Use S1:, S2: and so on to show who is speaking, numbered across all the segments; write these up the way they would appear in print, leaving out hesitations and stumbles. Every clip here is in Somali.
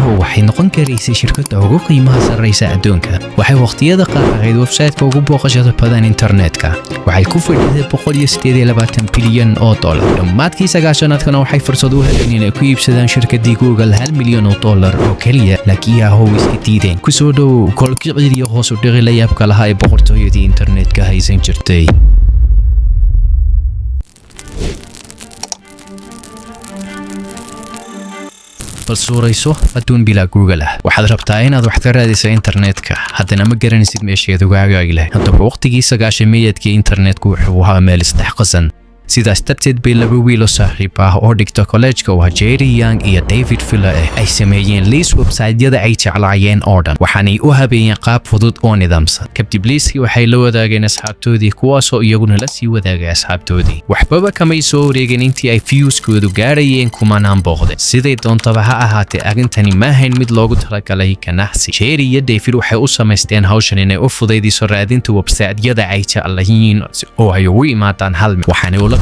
S1: Yahoo waxay noqon karaysay shirkadda ugu qiimaha sarreysa adduunka. Waxay waqtiyada qaar ahayd website-ka ugu booqashada badan internetka. Waxay ku fadhiday $128 bilyan oo dollar. Dhammaadkii 90-aadkana waxay fursad u heleen inay ku iibsadaan shirkadii Google $1 milyan oo kaliya, laakiin Yahoo iska diideen. Ku soo dhow kolkii ciidiyo hoos u dhigay layaabka lahaa ee boqortooyadii internetka haysan jirtay. bal suurayso adduun bilaa Google ah. Waxaad rabtaa inaad wax ka raadiso internetka, haddana ma garanaysid meesheed ugaaga ay leh. Haddaba waqtigii 90-meeyadkii internetku wuxuu ahaa meel isdhexqasan. sidaas darteed bay laba wiil oo saaxiib ah oo dhigta college-ka waa Jerry Young iyo David Fuller ay sameeyeen liis website-yada ay jeclaayeen oo dhan, waxaanay u habeeyeen qaab fudud oo nidaamsan. Kadib liiskii waxay la wadaageen asxaabtoodii, kuwaasoo iyaguna la sii wadaagay asxaabtoodii. Waxbaba kamay soo wareegin intii ay views-koodu gaarayeen kumanaan booqde. Siday doontaba ha ahaatee, arrintani ma ahayn mid loogu talagalay ganacsi. Jerry iyo David waxay u samaysteen hawshan inay u fudaydiso raadinta website-yada ay jeclaayeen oo ay ugu imaadaan hal meel. Waxaanay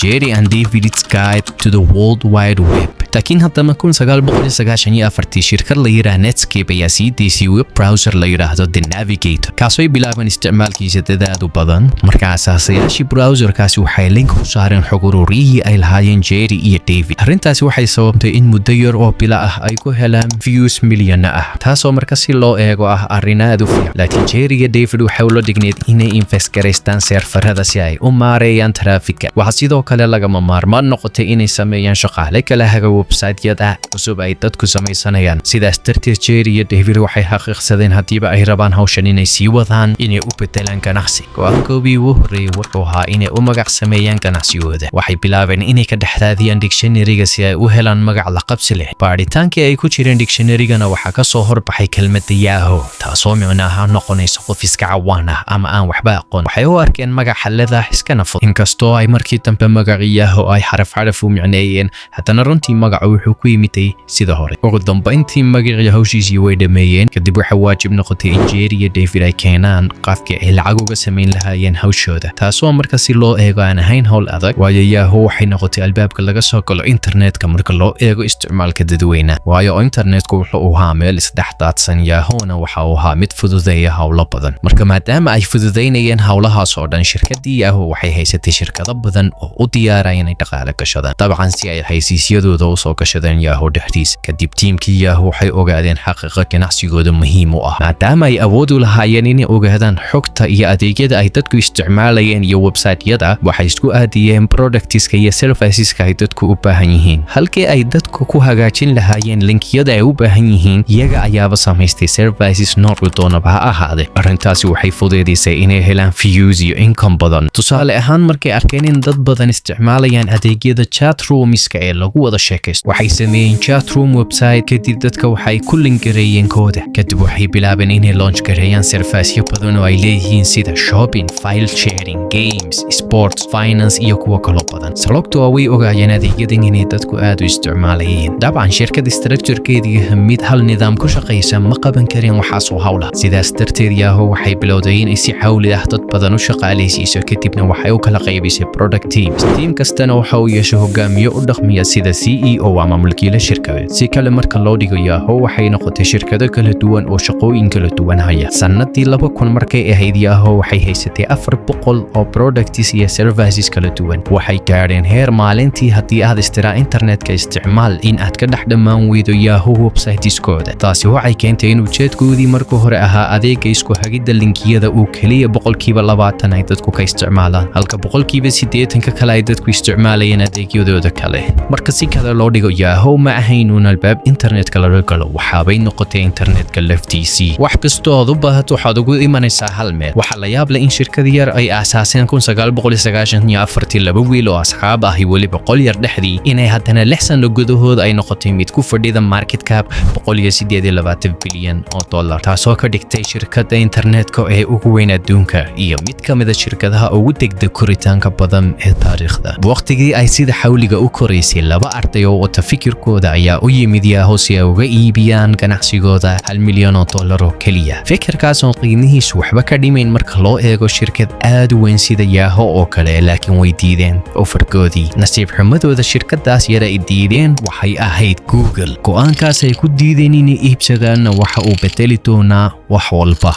S1: Jerry and David's Guide to the World Wide Web. laakiin haddana 1994 shirkad la yiraahdo Netscape ayaa sii deysay web browser la yiraahdo The Navigator, kaasoo ay bilaabeen isticmaalkiisa dadaal badan. Markaa asaasayaashii browserkaasi waxay link u saareen xog ururiyihii ay lahaayeen Jerry iyo David. Arrintaasi waxay sababtay in muddo yar oo bila ah ay ku helaan views milyan ah, taasoo marka si loo eego ah arrin aad u fiican. Laakiin Jerry iyo David waxay u la dhigneed inay invest gareystaan serverada si ay u maareeyaan traffic. waxaa sidoo kale lagama maarmaan noqotay inay sameeyaan shaqaale kala haga website-yada cusub ay dadku samaysanayaan. sidaas darteed Jerry iyo David waxay xaqiiqsadeen haddiiba ay rabaan hawshan inay sii wadaan inay u bedelaan ganacsi. Go'aankoodii ugu horreeyay wuxuu ahaa inay u magac sameeyaan ganacsigooda. Waxay bilaabeen inay ka dhexdaadiyaan dictionary-ga si ay u helaan magac la qabsi leh. Baaritaankii ay ku jireen dictionary-gana waxaa ka soo horbaxay kelmadda Yahoo, taasoo micnaha noqonaysa qof iska cawaan ah ama aan waxba aqoon. waxay u arkeen magac xallada iskana fudud, inkastoo ay markii dambe magacii Yahoo ay xaraf u micneeyeen, haddana runtii magacu wuxuu ku yimiday sida hore. ugu dambeyntii magacii hawshiisii way dhameeyeen. kadib waxaa waajib noqotay in Jerry iyo David ay keenaan qaabkii ay lacag uga samayn lahaayeen hawshooda, taasoo marka si loo eego aan ahayn hawl adag, waayo Yahoo waxay noqotay albaabka laga soo galo internetka marka loo eego isticmaalka dadweynaha. waayo internetku wuxuu ahaa meel isdhexdaadsan, Yahoona waxa uu ahaa mid fududeeya hawlo badan. marka maadaama ay fududeynayeen hawlahaas oo dhan, shirkadii Yahoo waxay haysatay shirkado badan oo u diyaaraya inay dhaqaale gashadaan, dabcan si ay xaysiisyadooda u soo gashadaan Yahoo dhexdiisa. kadib tiimkii Yahoo waxay ogaadeen xaqiiqo ganacsigooda muhiim u ah, maadaama ay awood u lahaayeen inay ogaadaan xogta iyo adeegyada ay dadku isticmaalayeen iyo website-yada. waxay isku aadiyeen productska iyo serviceska ay dadku u baahan yihiin. halkii ay dadku ku hagaajin lahaayeen linkiyada ay u baahan yihiin, iyaga ayaaba samaystay services noocu doonaba ha ahaade. arrintaasi waxay fududeysay inay helaan views iyo income badan. tusaale ahaan, markay arkeen in dad badan isticmaalayaan adeegyada chat roomiska ee lagu wada sheekaysto, waxay sameeyeen chat room website. kadib dadka waxay ku lingareeyeen kooda. kadib waxay bilaabeen inay launch gareeyaan serviceyo badan oo ay leeyihiin sida shopping, file sharing, games, sports, finance iyo kuwa kaloo badan. sababtoo way ogaayeen adeegyadan inay dadku aad u isticmaalayeen. dabcan shirkad structure-keedii mid hal nidaam ku shaqaysa ma qaban kareen waxaas oo hawla. sidaas darteed Yahoo waxay bilowday inay si xawli ah dad badan u shaqaaleysiiso. kadibna waxay u kala qaybisay product teams. team kastana waxa uu yeeshay hogaamiye u dhaqmiya sida CEO ama mulkiile shirkadeed. si kale marka loo dhigo, Yahoo waxay noqotay shirkado kala duwan oo shaqooyin kala duwan haya. sanadii 2000 markay ahayd, Yahoo waxay haysatay 400 oo products iyo services kala duwan. waxay gaadheen heer maalintii haddii aad istiraha internetka isticmaal in aad ka dhex dhammaan weydo Yahoo websiteskooda. taasi waxay keentay in ujeedkoodii marka hore ahaa adeega isku hagidda linkiyada uu kaliya 20% ay dadku ka isticmaalaan, halka 80% kale ay dadku isticmaalayeen adeegyadooda kale. marka si kale loo dhigo, Yahoo ma ahayn uun albaab internetka laga galo, waxaabay noqotay internetka laftiisii. wax kastoo aad u baahato waxaad ugu imanaysaa hal meel. waxaa la yaab leh in shirkad yar ay aasaaseen 1994 laba wiil oo asxaab ah weliba qol yar dhexdii, inay haddana 6 sano gudahooda ay noqotay mid ku fadhida market cap $128 bilyan oo dollar, taasoo ka dhigtay shirkadda internetka ee ugu weyn adduunka iyo mid ka mid ah shirkadaha ugu degdeg koritaanka badan ee taariikhda. waqtigii ay sida xawliga u koraysay, laba arday oo wata fikirkooda ayaa u yimid Yahoo si ay uga iibiyaan ganacsigooda $1 milyan oo keliya. fikirkaas oo qiimihiisu waxba ka dhimayn marka loo eego shirkad aad u weyn sida Yahoo oo kale, laakiin way diideen ofarkoodii. nasiib xumadooda shirkadaas yar ay diideen waxay ahayd Google. go'aankaas ay ku diideen inay iibsadaan waxa uu bedeli doonaa wax walba.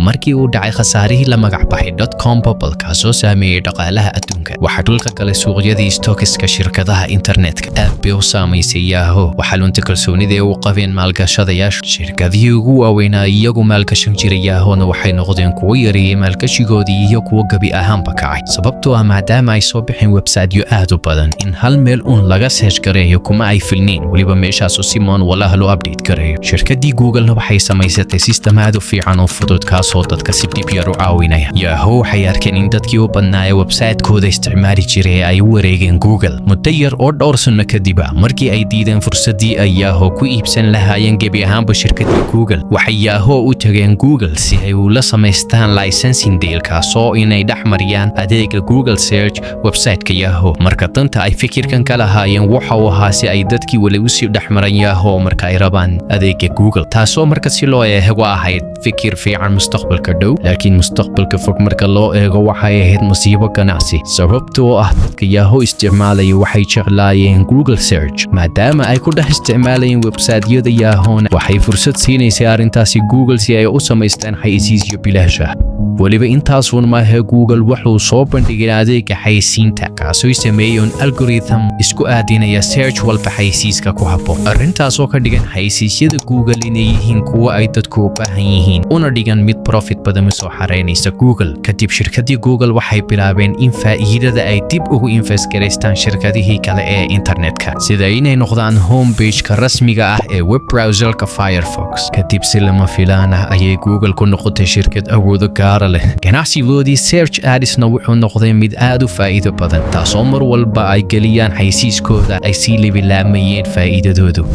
S1: markii uu dhacay khasaarihii la magac baxay .com bubble kaasoo saameeyay dhaqaalaha adduunka, waxaa dhulka galay suuqyadii stockiska shirkadaha internetka. aad bay u saamaysay Yahoo. waxaa lunta kalsoonida ay u qabeen maalgashadayaasha. shirkadihii ugu waaweynaa iyagu maalgashan jiray Yahoona waxay noqdeen kuwo yareeyay maalgashigoodii iyo kuwo gabi ahaanba kacay. sababtoo ah maadaama ay soo bixeen websiteyo aad u badan, in hal meel uun laga search gareeyo kuma ay filnayn, weliba meeshaasu si walaha loo update gareeyo. shirkadii Google waxay samaysatay system aad u fiican oo fudud kaasoo dadka si dib yar u caawinaya. Yahoo waxay arkeen in dadkii u badnaayay website-kooda isticmaali jiray ay u wareegeen Google. muddo yar oo dhowr sano kadib markii ay diideen fursadii ay Yahoo ku iibsan lahaayeen gebi ahaanba shirkadii Google, waxay Yahoo u tageen Google si ay ula samaystaan licensing deal kaasoo inay dhex mariyaan adeega Google Search website-ka Yahoo. marka danta ay fikirkan ka lahaayeen waxa uu ahaa si ay dadkii wali u sii dhex maran Yahoo marka ay rabaan adeega Google, taasoo marka si loo eego ahayd fikir fiican mustaqbalka dhow, laakiin mustaqbalka fog marka loo eego waxay ahayd musiibo ganacsi. sababtoo ah dadka Yahoo isticmaalaya waxay jeclaayeen Google Search, maadaama ay ku dhex isticmaalayeen website-yada Yahoona waxay fursad siinaysay arrintaasi Google si ay u samaystaan xayeysiisyo bilaash ah. weliba intaasuun maahe Google wuxuu soo bandhigay adeega xayeysiinta kaasoo sameeyay algorithm isku aadinaya search walba xayeysiiska ku habboon. arrintaasoo ka dhigan xayeysiisyada Google inay yihiin kuwo ay dadku u baahan yihiin, una dhigan mid profit badan soo xareynaysa Google. kadib shirkadii Google waxay bilaabeen in faa'iidada ay dib ugu invest gareystaan shirkadihii kale ee internetka, sida inay noqdaan homepage-ka rasmiga ah ee web browser-ka Firefox. kadib si lama filaan ah ayay Google ku noqotay shirkad awoodo gaara leh. ganacsigoodii search adsna wuxuu noqday mid aad u faa'iido badan, taasoo mar walba ay geliyaan xayeysiiskooda ay sii libilaamayeen faa'iidadoodu.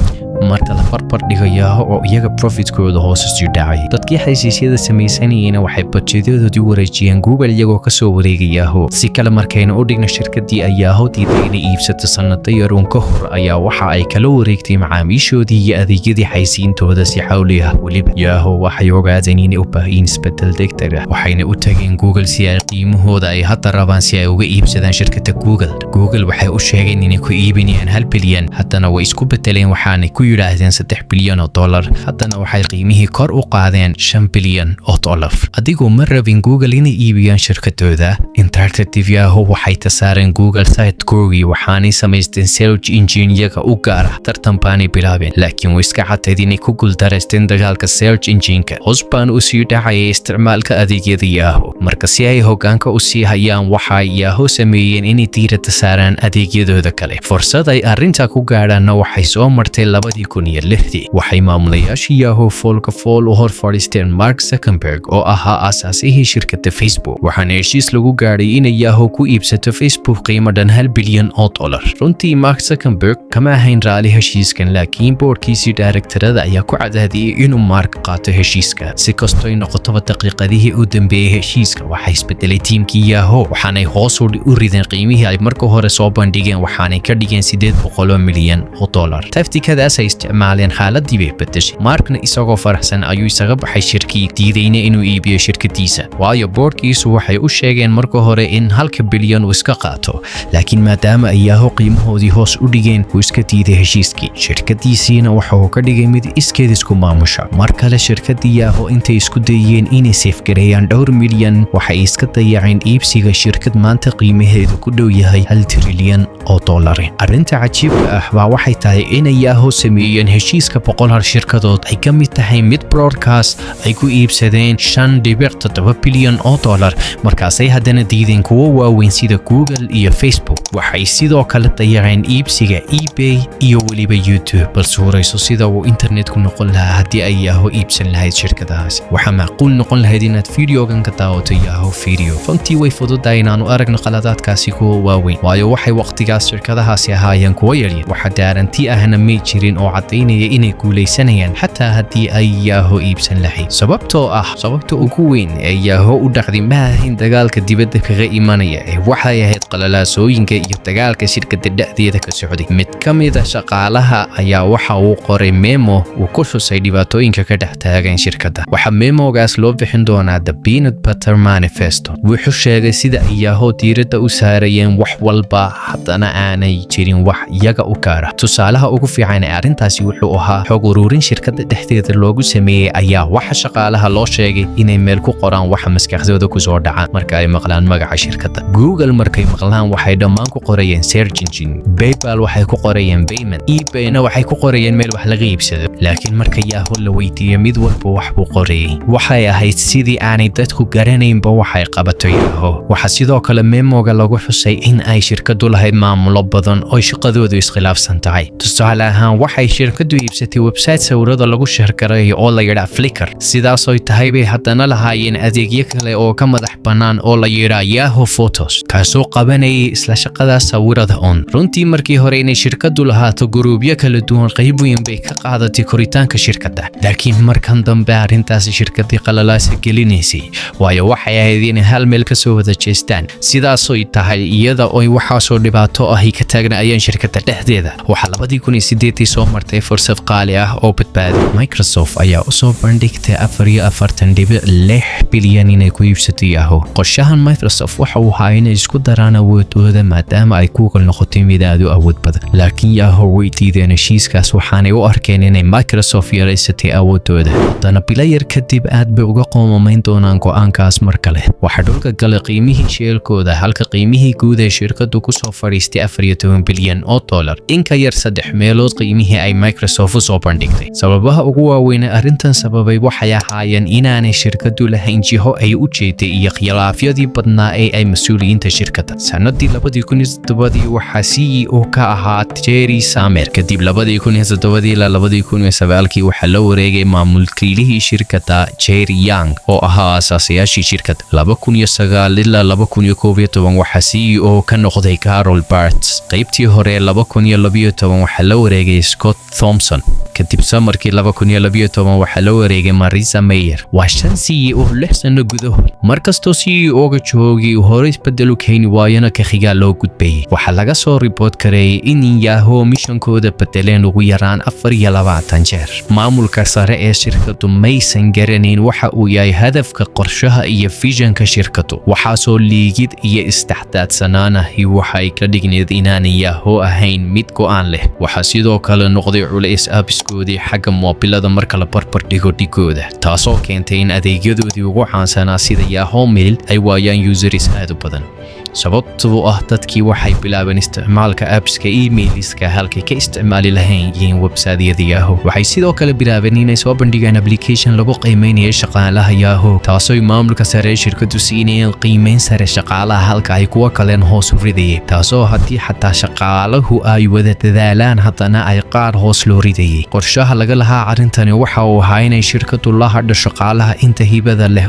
S1: marka la barbar dhigo Yahoo oo iyaga profitkooda hoos u dhacay, dadkii xayeysiisyada samaysanayeen waxay budgetyadoodii wareejiyeen Google iyagoo ka soo wareegay Yahoo. si kale markayna u dhigna shirkadii ay Yahoo diiday inay iibsato sanado yaruun ka hor ayaa waxa ay kala wareegtay macaamiishoodii iyo adeegyadii xayeysiintooda si xawli ah. weliba Yahoo waxay ogaadeen inay u baahan isbedel degdeg ah, waxayna u tageen Google si ay qiimahooda ay hadda rabaan si ay uga iibsadaan shirkadda Google. Google waxay u sheegeen inay ku iibinayaan $1 bilyan, haddana way isku bedeleen waxaanay ku yiraahdeen $3 bilyan oo dollar. haddana waxay qiimihii kor u qaadeen $5 bilyan oo dollar. adigoo ma rabin Google inay iibiyaan shirkadooda, Interactive Yahoo waxay tasaareen Google site-koogii waxaanay samaysteen search engine-yaga u gaar ah. tartan baanay bilaabeen, laakiin way iska cadayd inay ku guuldareysteen dagaalka search engine-ka. hoos baan u sii dhacayay isticmaalka adeegyada Yahoo. marka si ay hoggaanka u sii hayaan waxay Yahoo sameeyeen inay diiradda saaraan adeegyadooda kale. fursad ay arrinta ku gaadhaanna waxay soo martay 2006. waxay maamulayaashii Yahoo foolka fool u hor fadhiisteen Mark Zuckerberg oo ahaa aasaasihii shirkadda Facebook, waxaana heshiis lagu gaadhay inay Yahoo ku iibsato Facebook qiimo dhan $1 bilyan oo dollar. runtii Mark Zuckerberg kama ahayn raali heshiiskan, laakiin boardkiisii directorada ayaa ku cadaadiyay inuu Mark qaato heshiiska. si kastoo ay noqotaba daqiiqadihii u dambeeyay heshiiska waxay isbedelay tiimkii Yahoo, waxaanay hoos u rideen qiimihii ay marka hore soo bandhigeen, waxaanay ka dhigeen $800 milyan oo dollar. taftikadaas ay isticmaaleen xaaladii bay bedeshay. Markna isagoo faraxsan ayuu isaga baxay shirkii, diidayna inuu iibiyo shirkadiisa, waayo boardkiisu waxay u sheegeen marka hore in $1 bilyan uu iska qaato, laakiin maadaama ay Yahoo qiimahoodii hoos u dhigeen uu iska diiday heshiiskii. shirkadiisiina waxa uu ka dhigay mid iskeed isku maamusha. mar kale shirkadii Yahoo intay isku dayeen inay safgareeyaan $2 milyan waxay iska dayaceen iibsiga shirkad maanta qiimaheedu ku dhow yahay $1 trilyan oo dollar. arrinta cajiibka ah baa waxay tahay inay Yahoo sameeyeen heshiiska 100 shirkadood ay ka mid tahay mid broadcast ay ku iibsadeen $5.7 bilyan oo dollar, markaasay haddana diideen kuwo waaweyn sida Google iyo Facebook. waxay sidoo kale dayaceen iibsiga eBay iyo weliba YouTube. bal suurayso sida uu internetku noqon lahaa haddii ay Yahoo iibsan lahayd shirkadahaas. waxaa macquul noqon lahayd inaad fiidiyogan ka daawato Yahoo video. runtii way fududahay inaanu aragno qaladaadkaasi kuwa waaweyn, waayo waxay waqtigaas shirkadahaasi ahaayeen kuwo yaryar. waxa daaranti ahna may jirin oo oo caddaynaya inay guulaysanayaan xataa haddii ay Yahoo iibsan lahayd. sababta ugu weyn ee Yahoo u dhacday ma ahayn dagaalka dibadda kaga imanaya ee waxay ahayd qalalaasooyinka iyo dagaalka shirkadda dhexdeeda ka socday. mid ka mid ah shaqaalaha ayaa waxa uu qoray memo uu ku xusay dhibaatooyinka ka dhex taagan shirkadda. waxa memogaas loo bixin doonaa The Peanut Butter Manifesto. wuxuu sheegay sida ay Yahoo diiradda u saarayeen wax walba haddana aanay jirin wax iyaga u gaara. tusaalaha ugu fiican ee arrintaasi wuxuu ahaa xog ururin shirkadda dhexdeeda loogu sameeyey ayaa waxa shaqaalaha loo sheegay inay meel ku qoraan waxa maskaxdooda ku soo dhaca marka ay maqlaan magaca shirkadda. Google markay maqlaan waxay dhammaan ku qorayeen search engine. PayPal waxay ku qorayeen payment. eBay-na waxay ku qorayeen meel wax laga iibsado. laakiin marka Yahoo la weydiiyay mid walba wax buu qorayay. waxay ahayd sidii aanay dadku garanaynba waxay qabato Yahoo. waxa sidoo kale memoga lagu xusay in ay shirkaddu lahayd maamulo badan oo shaqadoodu iskhilaafsan tahay. tusaale ahaan waxay shirkaddu iibsatay website sawirada lagu sheergareeyo oo la yidhaa Flickr. sidaas oo tahay bay haddana lahaayeen adeegyo kale oo ka madax bannaan oo la yidhaa Yahoo Photos kaasoo qabanayay isla shaqada sawirada on. runtii markii hore inay shirkaddu lahaato guruubyo kala duwan qayb weyn bay ka qaadatay koritaanka shirkadda. laakiin markan dambe arrintaasi shirkaddii qalalaasa gelinaysay waayo waxay ahayd inay hal meel ka soo wada jeestaan. sidaas oo tahay iyada oo waxaasoo dhibaato ah ay ka taagnaayeen shirkadda dhexdeeda waxaa 2008 soo martay fursad qaali ah oo badbaaday. Microsoft ayaa u soo bandhigtay 44.6 bilyan inay ku iibsato Yahoo. qorshahan Microsoft waxa uu ahaa inay isku daraan awoodooda maadaama ay Google noqotay mid aad u awood badan. laakiin Yahoo way diideen heshiiskaas waxaanay u arkeen inay Microsoft yaraysatay awoodooda. haddana bilo yar kadib aad bay uga qoomamayn doonaan go'aankaas mar kale. waxaa dhulka galay qiimihii sheelkooda halka qiimihii guud ee shirkaddu ku soo fadhiistay 14 bilyan oo dollar. in ka yar 3 meelood qiimihii ay Microsoft u soo bandhigtay. sababaha ugu waaweyn ee arrintan sababay waxay ahaayeen inaanay shirkaddu lahayn jiho ay u jeeday iyo khilaafyadii badnaa ee ay mas'uuliyiinta shirkadda. sanadii 2007 waxaa CEO ka ahaa Jerry Samer. kadib 2007 ilaa 2009 waxaa la wareegay maamulkiilihii shirkadda Jerry Yang oo ahaa aasaasiyaashii shirkadda. 2009 ilaa 2011 waxaa CEO ka noqday Carol Bartz. qaybtii hore 2012 waxaa la wareegay Scott Thompson. kadib samarkii 2012 waxaa la wareegay Marissa Mayer. waa 5 CEO 6 sano gudahood. markastoo CEO-ga joogay hore isbedel u keeni waayana ka xigaa loo gudbayay. waxaa laga soo report kareeyay in Yahoo missionkooda bedeleen ugu yaraan 24 jeer. maamulka sare ee shirkaddu maysan garanayn waxa uu yahay hadafka qorshaha iyo visionka shirkaddu. waxaasoo liigid iyo istixdaadsanaanahi waxay ka dhigneed inaanay Yahoo ahayn mid go'aan leh. waxaa sidoo kale noqday culays abiskoodii xagga moobilada marka la barbar dhigo dhigooda taasoo keentay in adeegyadoodii ugu caansanaa sida Yahoo Mail ay waayaan users aad u badan. sababtoo ah dadkii waxay bilaabeen isticmaalka appska emailiska halkay ka isticmaali lahayn website-yada Yahoo. waxay sidoo kale bilaabeen inay soo bandhigaan application lagu qiimeynayo shaqaalaha Yahoo taasoo maamulka sare shirkaddu siinayeen qiimeyn sare shaqaalaha halka ay kuwa kale hoos u ridayeen. taasoo haddii xataa shaqaaluhu ay wada dadaalaan haddana ay qaar hoos loo ridayay. qorshaha laga lahaa arrintani waxa uu ahaa inay shirkaddu la hadho shaqaalaha inta hibada leh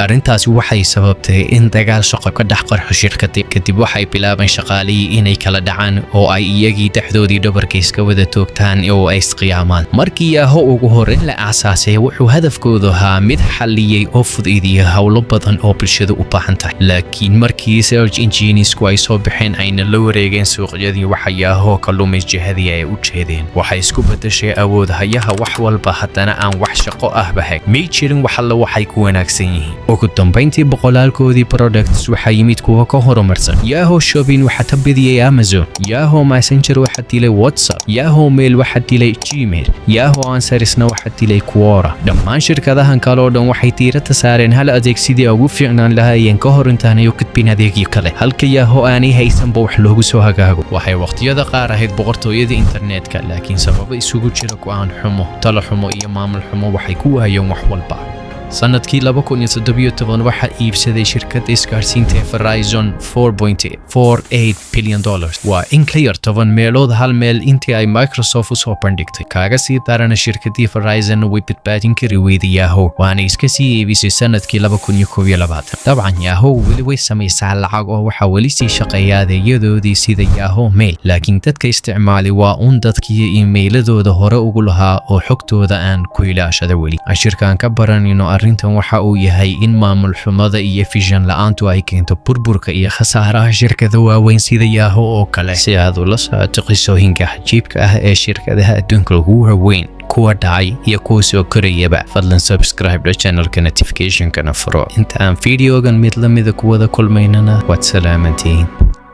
S1: arrintaasi waxay sababtay in dagaal shaqo ka dhex qarxo shirkadda. kadib waxay bilaabeen shaqaalihii inay kala dhacaan oo ay iyagii dhexdoodii dhabarka iska wada toogtaan oo ay isqiyaamaan. markii Yahoo ugu horreyn la aasaasay wuxuu hadafkoodu ahaa mid xalliyay oo fududeeyay hawlo badan oo bulshadu u baahan tahay. laakiin markii search enginesku ay soo baxeen ayna la wareegeen suuqyadii waxa Yahoo ka lumay jihadii ay u jeedeen. waxay isku bedeshay awood hayaha wax walba haddana aan wax shaqo ah bahay. may jirin wax alla waxay ku wanaagsan yihiin. ugu dambeyntii boqolaalkoodii products waxaa yimid kuwa ka horumarsan. Yahoo Shopping waxaa tabidiyay Amazon. Yahoo Messenger waxaa dilay WhatsApp. Yahoo Mail waxaa dilay Gmail. Yahoo Answersna waxaa dilay Quora. dhammaan shirkadahan kale oo dhan waxay diiradda saareen hal adeeg sidii ugu fiicnaan lahaayeen ka hor intaanay u gudbin adeegyo kale. halka Yahoo aanay haysanba wax loogu soo hagaago. waxay waqtiyada qaar ahayd boqortooyada internetka laakiin sababa isugu jira go'aan xumo, talo xumo iyo maamul xumo waxay ku waayeen wax walba. sanadkii 2017 waxa iibsaday shirkadda isgaarsiinta Verizon $4.48 billion. waa in ka yar 10 meelood hal meel intii ay Microsoft usoo bandhigtay. kaaga sii darana shirkadii Verizon way badbaadin kari weyday Yahoo, waana iska sii iibisay sanadkii 2021. dabcan Yahoo weli way samaysaa lacag oo waxa weli sii shaqeeya adeegyadoodii sida Yahoo Mail, laakiin dadka isticmaali waa dadkii iimayladooda hore ugu lahaa oo xogtooda aan ku ilaashada weli. ashirkaan ka baranayno arrintan waxa uu yahay in maamul xumada iyo vision la'aantu ay keento burburka iyo khasaaraha shirkado waaweyn sida Yahoo oo kale. si aad ula socoto qisooyinka cajiibka ah ee shirkadaha adduunka ugu waaweyn, kuwa dhacay iyo kuwa soo korayaba, fadlan subscribe channelka notification-kana furo. inta aan videogan mid la mida kuwada kulmaynana waad salaamantihiin.